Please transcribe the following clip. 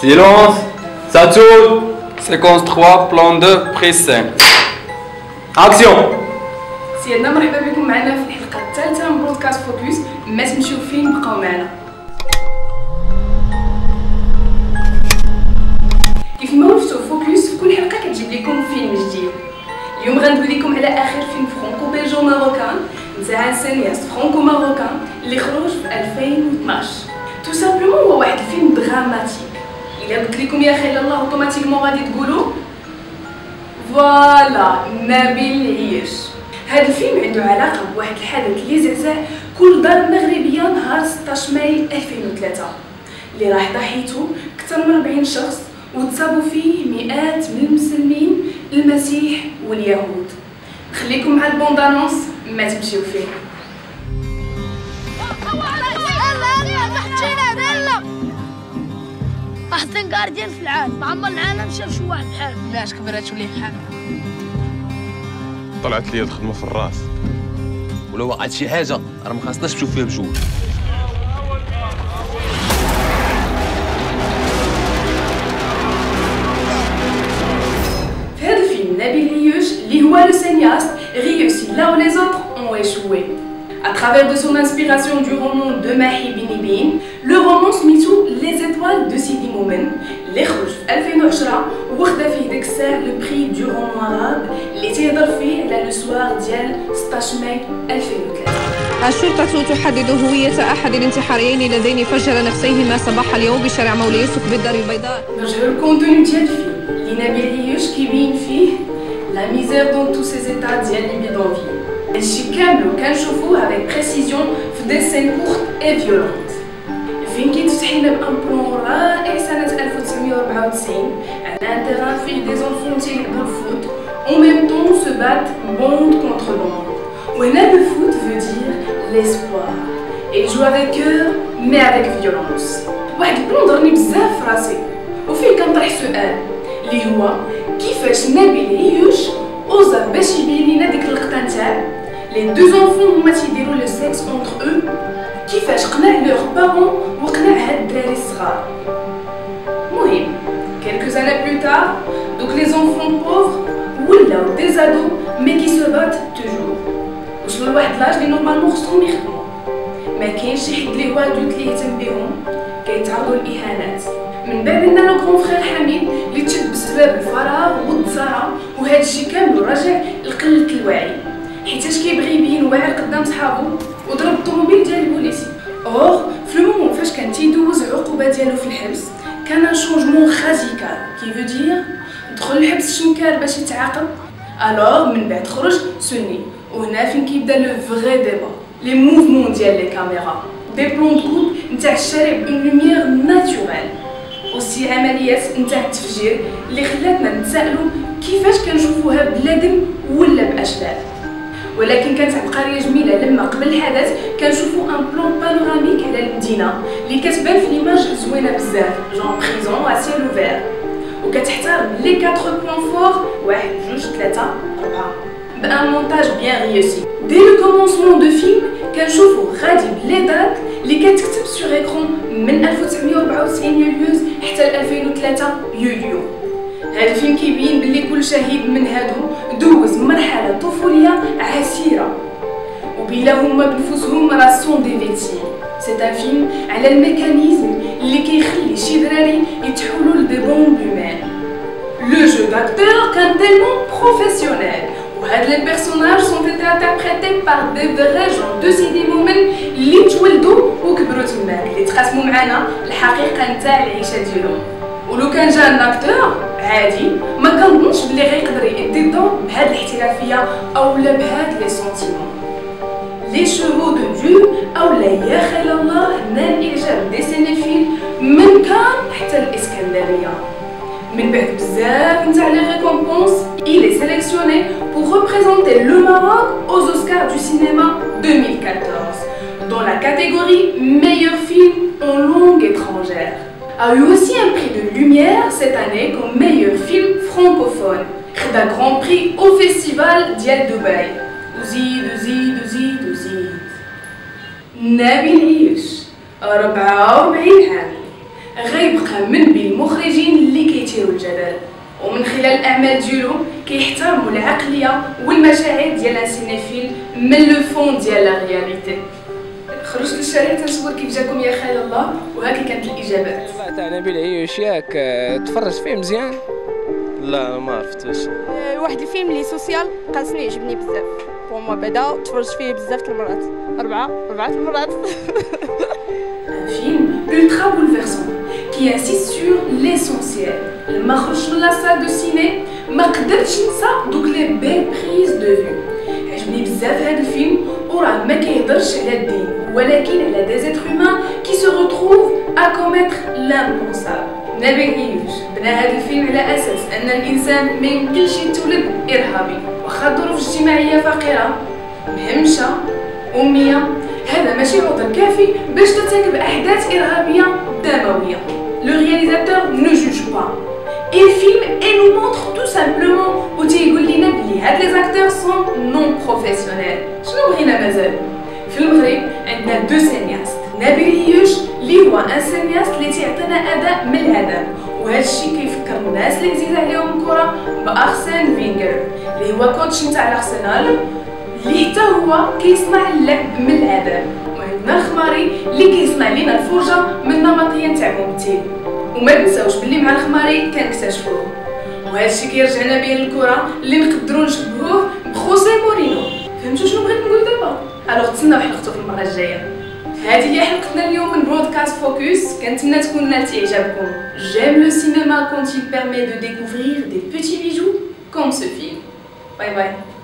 Silence. Ça tourne. Séquence 3, plan 2, prise 5. Action. سيادنا مرحبا بكم معنا في الحلقة الثالثة من بودكاست فوكس. ما تمشيو فين بقاو معنا. كيف ما وصفتوا فوكس في كل حلقة كتجيب لكم فيلم جديد. اليوم غندوي لكم على آخر فيلم فرانكو بيلجو ماروكان نتاع سينياست فرانكو ماروكان اللي خرج في 2012. تو سامبلومون هو واحد الفيلم دراماتيك. إلا قلت لكم يا خير الله اوتوماتيكمون غادي تقولوا فوالا نبيل عياش. هذا الفيلم عنده علاقه بواحد الحدث اللي زعزع كل دار مغربيه نهار 16 ماي 2003 اللي راح ضحيته اكثر من 40 شخص وتصابوا فيه مئات من المسلمين المسيح واليهود. خليكم مع البوندانونس ما تمشيو فيه. احسن جارديان في العالم، عمر العالم شاف شو واحد بحال بلاش كبرات تولي بحال. طلعت لي الخدمه في الراس، ولو وقعت شي حاجه راه ما خاصناش نشوف فيها بجوج. في هذا الفيلم نبيل عياش اللي هو لو سينياست réussit là où les autres ont échoué. À travers de son inspiration du roman de Mahi Binibine, le roman سميتو Les étoiles de Sidi Moumen اللي خرج في 2010 وخدا فيه ديك الساعة لو بري دو رومان عرب اللي تيهضر فيه على لو سوار ديال 16 ماي 2003. الشرطة تحدد هوية أحد الانتحاريين اللذين فجر نفسيهما صباح اليوم بشارع مولاي يوسف بالدار البيضاء. نرجعو للكونتوني ديال الفيلم اللي نبيل عياش كيبين فيه لا ميزير دون تو سي زيتا ديال لي بيدونفيل. هادشي كامل كنشوفوه افيك بريسيزيون في دي سين كورت اي فيولونت. الفيلم كيتفتح لنا بان بلون رائع سنة 1994 على ان تيران فيه دي زونفون تيلعبو الفوت او ميم طون سو بات بوند كونتر بوند. وهنا لو فوت فو دير ليسبوار اي جو افيك كور مي افيك فيولونس. واحد البلون ضرني بزاف في راسي وفيه كنطرح سؤال اللي هو كيفاش نبيل عياش اوزا باش يبين لينا ديك اللقطه نتاع لي دو زونفون هما تيديروا لو سيكس اونتر او. كيفاش قنع لوغ بارون وقنع هاد الدراري الصغار. المهم quelques années plus tard donc les enfants pauvres ولاو des ados mais qui se battent toujours. وصلوا لواحد لاج اللي نورمالمون خصهم يخدموا. ما كاينش شي حد اللي هو ادولت اللي يهتم بهم، كيتعرضوا للاهانات. من بعد عندنا لو كرون فخير حميد اللي تشد بسبب الفراغ والضزاره وهذا الشيء كامل راجع لقله الوعي حيتاش كيبغي يبين واعر قدام صحابو وضرب الطوموبيل ديال البوليسي. اور في المومون فاش كان تيدوز العقوبه ديالو في الحبس كان ان شونجمون راديكال كي فو دير دخل الحبس شنكار باش يتعاقب. الوغ من بعد خرج سني وهنا فين كيبدا لو فغي ديبا لي موفمون ديال لي كاميرا دي بلون دو كوب نتاع الشارع بون لوميير ناتوريل وسي عمليات نتاع التفجير اللي خلاتنا نتسائلوا كيفاش كنشوفوها بلادم ولا باشبال. ولكن كانت عبقريه جميله لما قبل الحدث كنشوفوا ان بلون بانوراميك على المدينه اللي كتبان في ليماج زوينه بزاف جون بريزون ا سيل اوفير وكتحتار لي 4 بوين فور 1 2 3 4 بان مونتاج بيان ريوسي. دي لو كومونسمون دو فيلم كنشوفوا غادي بلي دات اللي كتكتب سور ايكرون من 1994 يوليوز حتى 2003 يوليو. هذا الفيلم كيبين باللي كل شهيد من هادو دوز مرحله طفوليه عسيره وبلا هما بنفسهم راه سون دي فيكتيم. سي ان فيلم على الميكانيزم اللي كيخلي شي دراري يتحولوا لدي بومب هيومان. لو جو داكتور كان تيلمون بروفيسيونيل وهاد لي بيرسوناج سون ايتي انتربريتي بار دي فغي جون دو سيدي مومن اللي تولدوا وكبروا تماك اللي تقاسموا معنا الحقيقه نتاع العيشه ديالهم. ولو كان جا ناكتور عادي ما كنظنش بلي غيقدر يدي الدور بهاد الاحترافيه اولا بهاد لي سونتيمون. لي شوفو دو ديو اولا يا خير الله نال اعجاب دي سينيفيل من كان حتى الاسكندريه. من بعد بزاف نتاع لي ريكومبونس il est sélectionné pour représenter le Maroc aux Oscars du cinéma 2014 dans la catégorie meilleur film en langue étrangère. A eu aussi un prix de Lumière cette année comme meilleur film francophone. خدا grand prix au festival ديال دبي. وزيد وزيد وزيد وزيد. نبيل عياش 44 عام غيبقى من بين المخرجين اللي كيثيروا الجدل، ومن خلال الاعمال ديالو كيحترموا العقليه والمشاعر ديال السينيفيل من لو فون ديال لا رياليتي. خرجت للشارع تنصور كيف جاكم يا خال الله، وهذه كانت الاجابات. تاع نبيل عيوش ياك تفرجت فيه مزيان؟ لا ما عرفتوش. واحد الفيلم اللي سوسيال قاسني عجبني بزاف بور موا، بعدا تفرجت فيه بزاف المرات، أربعة المرات. Un film ultra bouleversant qui insiste sur l'essentiel. لما خرجت من لا salle de ciné ما قدرتش ننسى دوك لي بيل بريز دو فيو. عجبني بزاف هذا الفيلم، وراه ما كيهضرش على الدين ولكن على دي زيتر هومان كي سو روتروف ا كوميتر لامبونسابل. نبيل عيوش بنى هذا الفيلم على اساس ان الانسان ما يمكنش يتولد ارهابي، واخا الظروف الاجتماعيه فقيره مهمشه اميه، هذا ماشي عذر كافي باش ترتكب احداث ارهابيه دمويه. Le réalisateur ne juge pas. Et le film nous montre tout simplement où تيقول لنا بلي هاد لي زاكتور سون نون بروفيسيونيل. شنو بغينا مازال؟ في المغرب عندنا دو سينياست، نبيل عيوش اللي هو ان سينياست اللي تيعطينا اداء من الهدف، وهذا الشيء كيفكر الناس اللي عزيز عليهم الكره بارسين فينغر اللي هو كوتش نتاع الارسنال، اللي حتى هو كيصنع اللعب من العذاب. وعندنا الخماري اللي كيصنع لينا الفرجه من النمطيه نتاع ممثل، وما تنساوش باللي مع الخماري كنكتشفوه. وهذا الشيء كيرجعنا بين الكره اللي نقدروا نشبهوه بخوسي مورينو. فهمتوا شنو بغيت نقول دابا؟ الوغ تسناو حلقته في المره الجايه. هذه هي حلقتنا اليوم من برودكاست فوكس، كنتمنى تكون نالت اعجابكم. J'aime le cinéma quand il permet de découvrir des petits bijoux comme ce film. Bye bye.